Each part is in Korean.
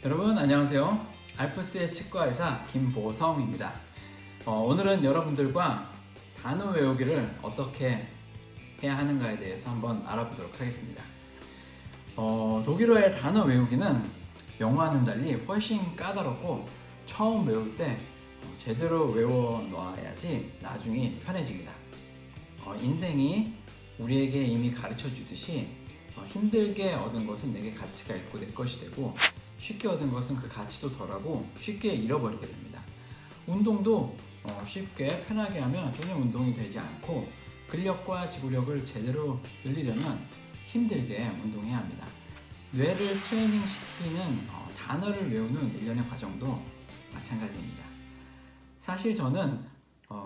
여러분 안녕하세요. 알프스의 치과의사 김보성입니다. 오늘은 여러분들과 단어 외우기를 어떻게 해야 하는가에 대해서 한번 알아보도록 하겠습니다. 독일어의 단어 외우기는 영어와는 달리 훨씬 까다롭고 처음 외울 때 제대로 외워 놔야지 나중에 편해집니다. 인생이 우리에게 이미 가르쳐 주듯이 힘들게 얻은 것은 내게 가치가 있고 내 것이 되고 쉽게 얻은 것은 그 가치도 덜하고 쉽게 잃어버리게 됩니다. 운동도 쉽게 편하게 하면 전혀 운동이 되지 않고 근력과 지구력을 제대로 늘리려면 힘들게 운동해야 합니다. 뇌를 트레이닝 시키는 단어를 외우는 일련의 과정도 마찬가지입니다. 사실 저는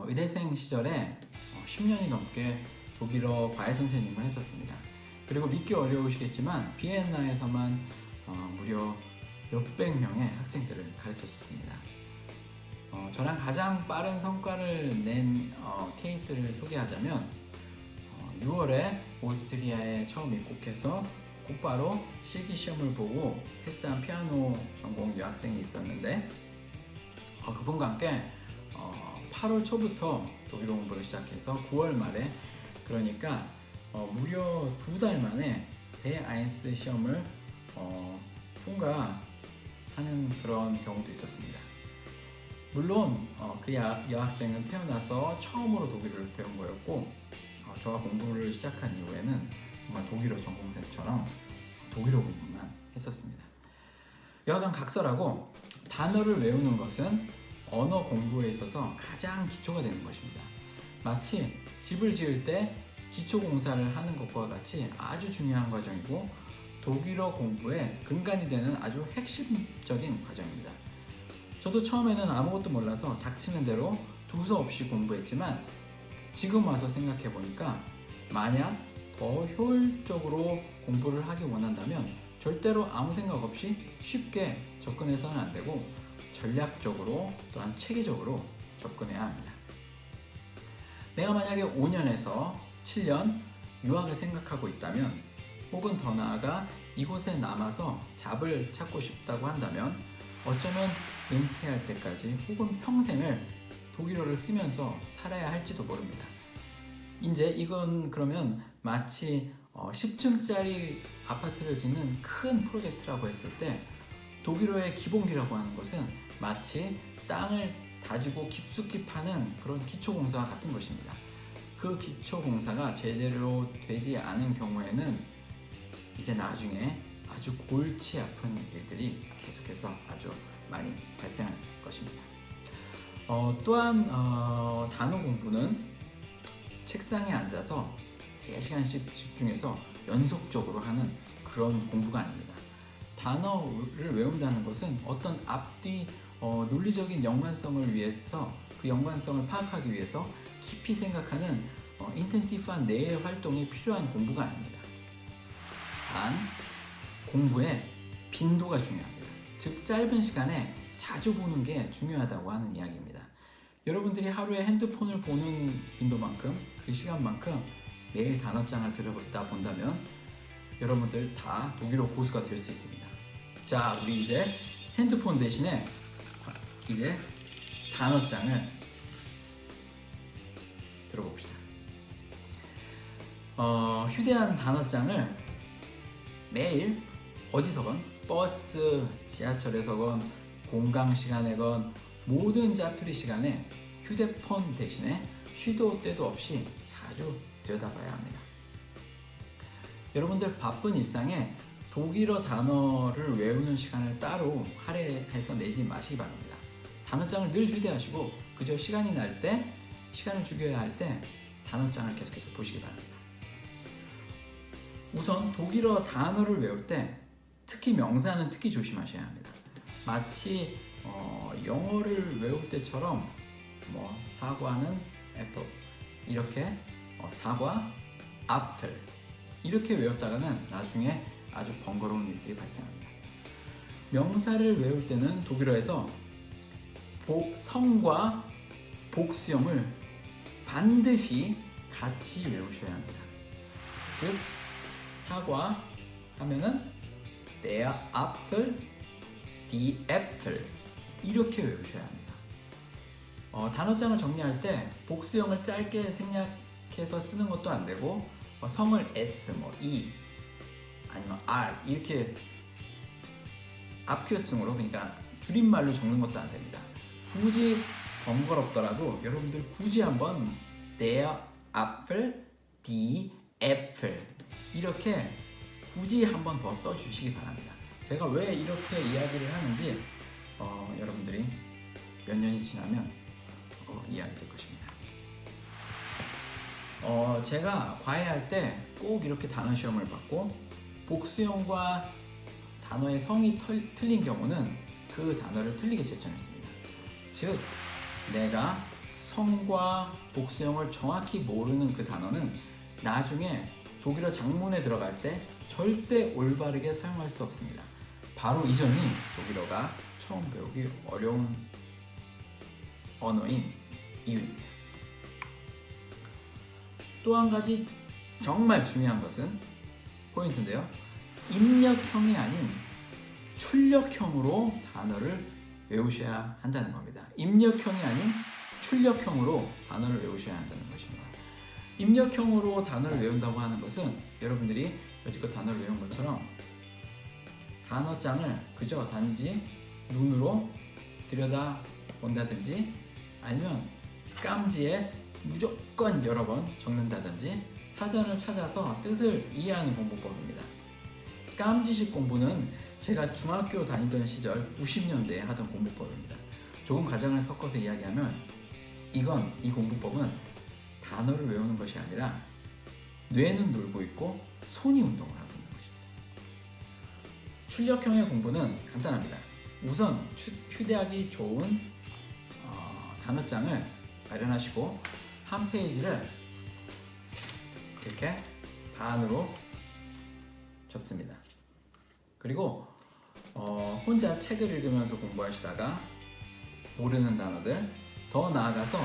의대생 시절에 10년이 넘게 독일어 과외 선생님을 했었습니다. 그리고 믿기 어려우시겠지만 비엔나에서만 무려 몇백 명의 학생들을 가르쳤었습니다. 저랑 가장 빠른 성과를 낸 케이스를 소개하자면 6월에 오스트리아에 처음 입국해서 곧바로 실기시험을 보고 패스한 피아노 전공 유학생이 있었는데 그분과 함께 8월 초부터 독일어 공부를 시작해서 9월 말에 그러니까 무려 2달 만에 B1 시험을 통과하는 그런 경우도 있었습니다. 물론 그 여학생은 태어나서 처음으로 독일어를 배운 거였고 저와 공부를 시작한 이후에는 정말 독일어 전공생처럼 독일어 공부만 했었습니다. 여하간 각설하고 단어를 외우는 것은 언어 공부에 있어서 가장 기초가 되는 것입니다. 마치 집을 지을 때 기초 공사를 하는 것과 같이 아주 중요한 과정이고 독일어 공부의 근간이 되는 아주 핵심적인 과정입니다. 저도 처음에는 아무것도 몰라서 닥치는 대로 두서없이 공부했지만 지금 와서 생각해 보니까 만약 더 효율적으로 공부를 하기 원한다면 절대로 아무 생각 없이 쉽게 접근해서는 안 되고 전략적으로 또한 체계적으로 접근해야 합니다. 내가 만약에 5년에서 7년 유학을 생각하고 있다면 혹은 더 나아가 이곳에 남아서 잡을 찾고 싶다고 한다면 어쩌면 은퇴할 때까지 혹은 평생을 독일어를 쓰면서 살아야 할지도 모릅니다. 이제 이건 그러면 마치 10층짜리 아파트를 짓는 큰 프로젝트라고 했을 때 독일어의 기본기라고 하는 것은 마치 땅을 다지고 깊숙이 파는 그런 기초공사와 같은 것입니다. 그 기초공사가 제대로 되지 않은 경우에는 이제 나중에 아주 골치 아픈 일들이 계속해서 아주 많이 발생할 것입니다. 또한 단어 공부는 책상에 앉아서 3시간씩 집중해서 연속적으로 하는 그런 공부가 아닙니다. 단어를 외운다는 것은 어떤 앞뒤 논리적인 연관성을 위해서 그 연관성을 파악하기 위해서 깊이 생각하는 인텐시브한 뇌의 활동이 필요한 공부가 아닙니다. 단 공부의 빈도가 중요합니다. 즉 짧은 시간에 자주 보는 게 중요하다고 하는 이야기입니다. 여러분들이 하루에 핸드폰을 보는 빈도만큼 그 시간만큼 매일 단어장을 들여다 본다면 여러분들 다 독일어 고수가 될 수 있습니다. 자, 우리 이제 핸드폰 대신에 이제 단어장을 들어봅시다. 휴대한 단어장을 매일 어디서건 버스, 지하철에서건 공강 시간에건 모든 자투리 시간에 휴대폰 대신에 쉬도 때도 없이 자주 들여다봐야 합니다. 여러분들 바쁜 일상에 독일어 단어를 외우는 시간을 따로 할애해서 내지 마시기 바랍니다. 단어장을 늘 휴대하시고 그저 시간이 날 때, 시간을 죽여야 할 때 단어장을 계속해서 보시기 바랍니다. 우선 독일어 단어를 외울 때 특히 명사는 특히 조심하셔야 합니다. 마치 영어를 외울 때처럼 사과는 애플 이렇게 사과, apfel 이렇게 외웠다가는 나중에 아주 번거로운 일들이 발생합니다. 명사를 외울 때는 독일어에서 성과 복수형을 반드시 같이 외우셔야 합니다. 즉 사과 하면은 der Apfel, die Äpfel 이렇게 외우셔야 합니다. 단어장을 정리할 때 복수형을 짧게 생략해서 쓰는 것도 안 되고 성을 S, E 아니면 R 이렇게 앞규어증으로 그러니까 줄임말로 적는 것도 안 됩니다. 굳이 번거롭더라도 여러분들 굳이 한번 der Apfel, die Äpfel 이렇게 굳이 한번 더 써주시기 바랍니다. 제가 왜 이렇게 이야기를 하는지 여러분들이 몇 년이 지나면 이해하게 될 것입니다. 제가 과외할 때 꼭 이렇게 단어 시험을 받고 복수형과 단어의 성이 틀린 경우는 그 단어를 틀리게 제청했습니다. 즉 내가 성과 복수형을 정확히 모르는 그 단어는 나중에 독일어 작문에 들어갈 때 절대 올바르게 사용할 수 없습니다. 바로 이 점이 독일어가 처음 배우기 어려운 언어인 이유입니다. 또 한 가지 정말 중요한 것은 포인트인데요. 입력형이 아닌 출력형으로 단어를 외우셔야 한다는 겁니다. 입력형이 아닌 출력형으로 단어를 외우셔야 한다는 것입니다. 입력형으로 단어를 외운다고 하는 것은 여러분들이 여지껏 단어를 외운 것처럼 단어장을 그저 단지 눈으로 들여다 본다든지 아니면 깜지에 무조건 여러 번 적는다든지 사전을 찾아서 뜻을 이해하는 공부법입니다. 깜지식 공부는 제가 중학교 다니던 시절 90년대에 하던 공부법입니다. 조금 가정을 섞어서 이야기하면 이 공부법은 단어를 외우는 것이 아니라 뇌는 놀고 있고 손이 운동을 하고 있는 것입니다. 출력형의 공부는 간단합니다. 우선 휴대하기 좋은 단어장을 마련하시고 한 페이지를 이렇게 반으로 접습니다. 그리고 혼자 책을 읽으면서 공부하시다가 모르는 단어들, 더 나아가서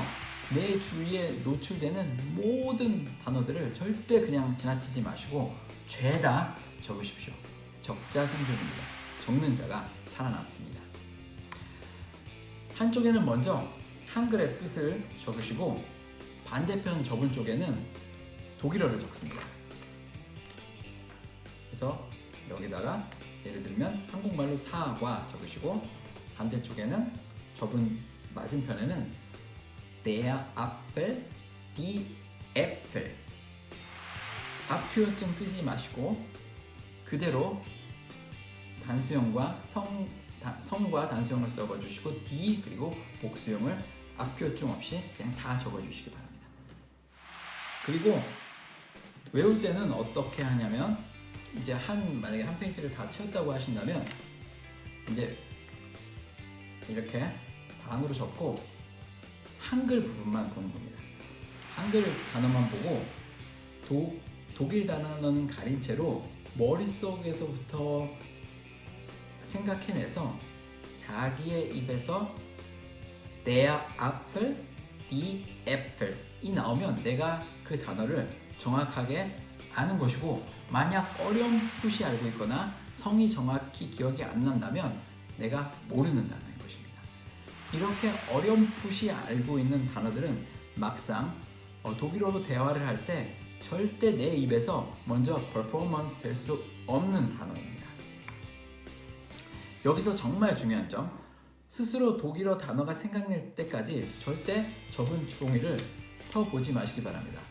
내 주위에 노출되는 모든 단어들을 절대 그냥 지나치지 마시고 죄다 적으십시오. 적자 생존입니다. 적는 자가 살아남습니다. 한쪽에는 먼저 한글의 뜻을 적으시고 반대편 접은 쪽에는 독일어를 적습니다. 그래서 여기다가 예를 들면 한국말로 사과 적으시고 반대쪽에는 접은 맞은편에는 der Apfel, die Äpfel 앞규어증 쓰지 마시고 그대로 단수형과 성과 단수형을 써주시고 die 그리고 복수형을 앞규어증 없이 그냥 다 적어주시기 바랍니다. 그리고 외울 때는 어떻게 하냐면 이제 만약에 한 페이지를 다 채웠다고 하신다면 이제 이렇게 반으로 접고 한글 부분만 보는 겁니다. 한글 단어만 보고 독일 단어는 가린 채로 머릿속에서부터 생각해내서 자기의 입에서 der Apfel, die Äpfel 이 나오면 내가 그 단어를 정확하게 아는 것이고 만약 어렴풋이 알고 있거나 성이 정확히 기억이 안 난다면 내가 모르는 단어인 것입니다. 이렇게 어렴풋이 알고 있는 단어들은 막상 독일어로 대화를 할 때 절대 내 입에서 먼저 퍼포먼스 될 수 없는 단어입니다. 여기서 정말 중요한 점, 스스로 독일어 단어가 생각날 때까지 절대 접은 종이를 펴보지 마시기 바랍니다.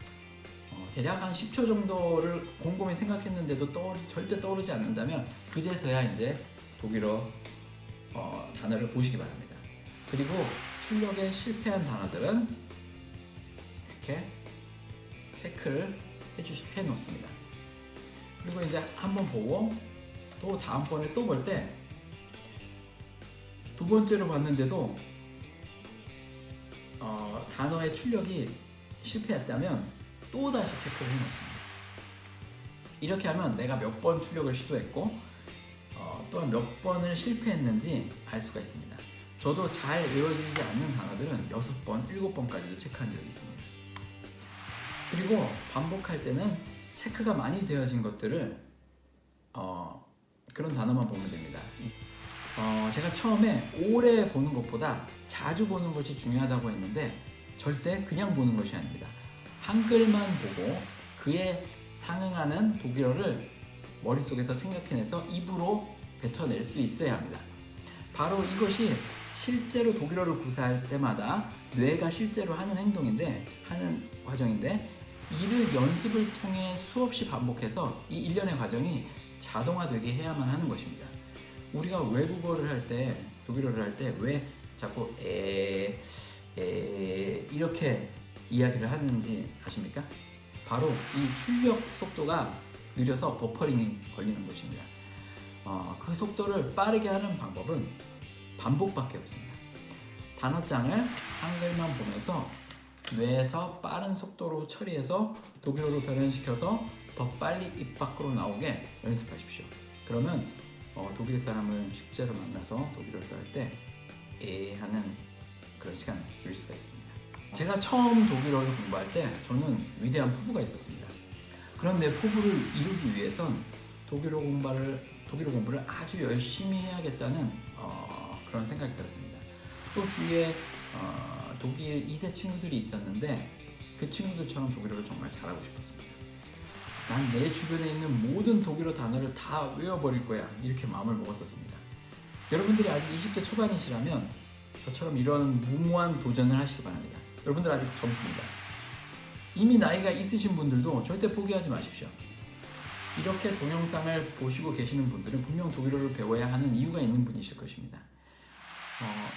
대략 한 10초 정도를 곰곰이 생각했는데도 절대 떠오르지 않는다면 그제서야 이제 독일어 단어를 보시기 바랍니다. 그리고 출력에 실패한 단어들은 이렇게 체크를 해놓습니다. 그리고 이제 한번 보고 또 다음번에 또 볼 때 두 번째로 봤는데도 단어의 출력이 실패했다면 또 다시 체크를 해놓습니다. 이렇게 하면 내가 몇 번 출력을 시도했고 또한 몇 번을 실패했는지 알 수가 있습니다. 저도 잘 외워지지 않는 단어들은 6번, 7번까지도 체크한 적이 있습니다. 그리고 반복할 때는 체크가 많이 되어진 것들을 그런 단어만 보면 됩니다. 제가 처음에 오래 보는 것보다 자주 보는 것이 중요하다고 했는데 절대 그냥 보는 것이 아닙니다. 한글만 보고 그에 상응하는 독일어를 머릿속에서 생각해내서 입으로 뱉어낼 수 있어야 합니다. 바로 이것이 실제로 독일어를 구사할 때마다 뇌가 실제로 하는 하는 과정인데, 이를 연습을 통해 수없이 반복해서 이 일련의 과정이 자동화되게 해야만 하는 것입니다. 우리가 외국어를 할 때, 독일어를 할 때 왜 자꾸 이렇게 이야기를 하는지 아십니까? 바로 이 출력 속도가 느려서 버퍼링이 걸리는 것입니다. 그 속도를 빠르게 하는 방법은 반복밖에 없습니다. 단어장을 한글만 보면서 뇌에서 빠른 속도로 처리해서 독일어로 변환시켜서 더 빨리 입 밖으로 나오게 연습하십시오. 그러면 독일 사람을 실제로 만나서 독일어를 할 때 하는 그런 시간을 줄일 수가 있습니다. 제가 처음 독일어를 공부할 때 저는 위대한 포부가 있었습니다. 그런데 포부를 이루기 위해선 독일어 공부를 아주 열심히 해야겠다는 그런 생각이 들었습니다. 또 주위에 독일 2세 친구들이 있었는데 그 친구들처럼 독일어를 정말 잘하고 싶었습니다. 난 내 주변에 있는 모든 독일어 단어를 다 외워버릴 거야, 이렇게 마음을 먹었었습니다. 여러분들이 아직 20대 초반이시라면 저처럼 이런 무모한 도전을 하시기 바랍니다. 여러분들 아직 젊습니다. 이미 나이가 있으신 분들도 절대 포기하지 마십시오. 이렇게 동영상을 보시고 계시는 분들은 분명 독일어를 배워야 하는 이유가 있는 분이실 것입니다.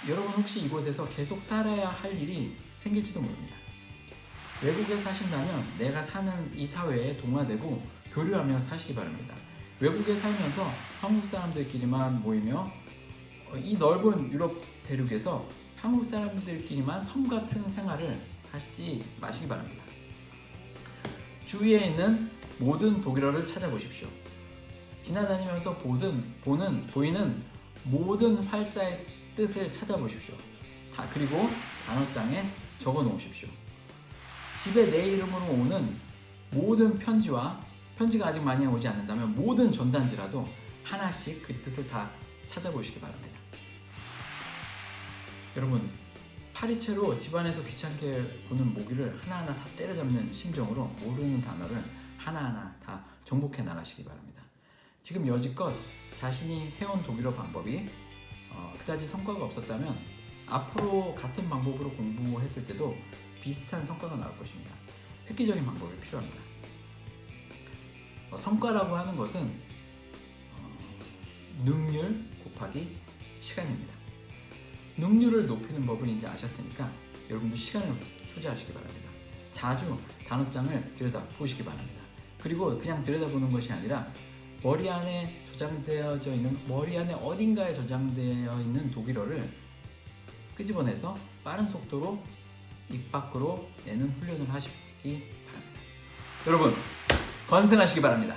여러분 혹시 이곳에서 계속 살아야 할 일이 생길지도 모릅니다. 외국에 사신다면 내가 사는 이 사회에 동화되고 교류하며 사시기 바랍니다. 외국에 살면서 한국 사람들끼리만 모이며 이 넓은 유럽 대륙에서 한국 사람들끼리만 섬 같은 생활을 하시지 마시기 바랍니다. 주위에 있는 모든 독일어를 찾아보십시오. 지나다니면서 보이는 모든 활자의 뜻을 찾아보십시오. 그리고 단어장에 적어 놓으십시오. 집에 내 이름으로 오는 모든 편지가 아직 많이 오지 않는다면 모든 전단지라도 하나씩 그 뜻을 다 찾아보시기 바랍니다. 여러분, 파리채로 집안에서 귀찮게 보는 모기를 하나하나 다 때려잡는 심정으로 모르는 단어를 하나하나 다 정복해 나가시기 바랍니다. 지금 여지껏 자신이 해온 독일어 방법이 그다지 성과가 없었다면 앞으로 같은 방법으로 공부했을 때도 비슷한 성과가 나올 것입니다. 획기적인 방법이 필요합니다. 성과라고 하는 것은 능률 곱하기 시간입니다. 능률을 높이는 법을 이제 아셨으니까 여러분도 시간을 투자하시기 바랍니다. 자주 단어장을 들여다보시기 바랍니다. 그리고 그냥 들여다보는 것이 아니라 머리 안에 어딘가에 저장되어 있는 독일어를 끄집어내서 빠른 속도로 입 밖으로 내는 훈련을 하시기 바랍니다. 여러분, 건승하시기 바랍니다.